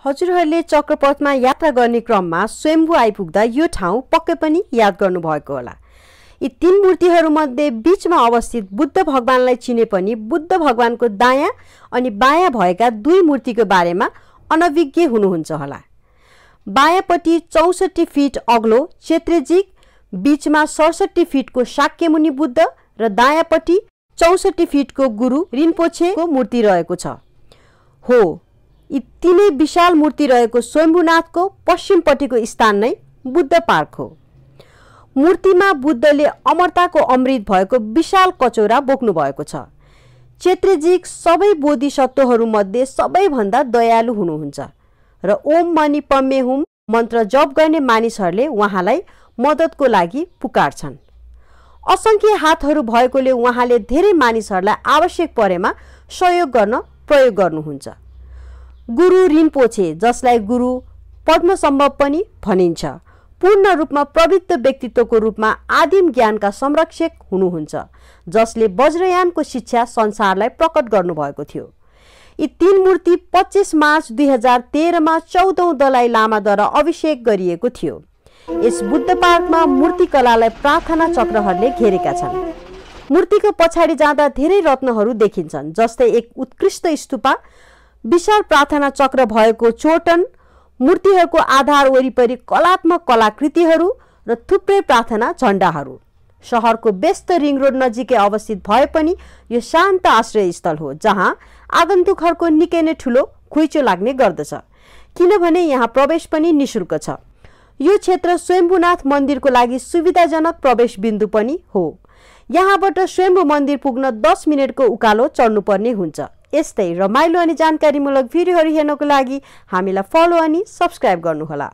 हजुरहरूले चक्रपथमा यात्रा गर्ने क्रममा स्वयम्भू आइपुग्दा यो ठाउँ पक्कै पनि याद गर्नुभएको होला। यी तीन मूर्तिहरूमध्ये बीचमा अवस्थित बुद्ध भगवानलाई चिने पनि बुद्ध भगवानको दायाँ अनि बायाँ भएका दुई मूर्तिको बारेमा अनभिज्ञ हुनुहुन्छ होला। बायाँपट्टि 64 फिट अग्लो चेत्रेजिक, बीचमा 67 फिटको शाक्यमुनि बुद्ध र दायाँपट्टि 64 फिटको गुरु रिन्पोछेको मूर्ति रहेको छ। हो, यी तीनै विशाल मूर्ति रहेको स्वयम्भूनाथको पश्चिमपट्टिको स्थान नै बुद्ध पार्क हो। मूर्तिमा बुद्धले अमरताको अमृत भएको विशाल कचौरा बोक्नु भएको छ। चेत्रेजिक सबै बोधिसत्वहरूमध्ये सबैभन्दा दयालु हुनुहुन्छ र ओम मणि पम्मे हुम मन्त्र जप गर्ने मानिसहरूले उहाँलाई मद्दतको लागि पुकार्छन्। असङ्ख्य हातहरू भएकोले उहाँले धेरै मानिसहरूलाई आवश्यक परेमा सहयोग गर्न प्रयोग गर्नुहुन्छ। गुरु रिन्पोछे, जसलाई गुरु पद्मसम्भव पनि भनिन्छ, पूर्ण रूपमा पवित्र व्यक्तित्वको रूपमा आदिम ज्ञानका संरक्षक हुनुहुन्छ, जसले वज्रयानको शिक्षा संसारलाई प्रकट गर्नुभएको थियो। यी तीन मूर्ति 25 मार्च 2013 मा 14औं दलाई लामाद्वारा अभिषेक गरिएको थियो। यस बुद्ध पार्कमा मूर्तिकलालाई प्रार्थना चक्रहरूले घेरेका छन्। मूर्तिको पछाडि जाँदा धेरै रत्नहरू देखिन्छन्, जस्तै एक उत्कृष्ट स्तूपा, विशाल प्रार्थना चक्र भएको चोटन, मूर्तिहरूको आधार वरिपरि कलात्मक कलाकृतिहरू र थुप्रै प्रार्थना झण्डाहरू। शहरको व्यस्त रिङ रोड नजिकै अवस्थित भए पनि यो शान्त आश्रयस्थल हो, जहाँ आगन्तुकहरूको निकै नै ठुलो खुइचो लाग्ने गर्दछ, किनभने यहाँ प्रवेश पनि निशुल्क छ। यो क्षेत्र स्वयम्भूनाथ मन्दिरको लागि सुविधाजनक प्रवेश बिन्दु पनि हो। यहाँबाट स्वयम्भू मन्दिर पुग्न 10 मिनेटको उकालो चढ्नुपर्ने हुन्छ। यस्तै रमाइलो अनि जानकारीमूलक भिडियोहरू हेर्नको लागि हामीलाई फलो अनि सब्स्क्राइब गर्नुहोला।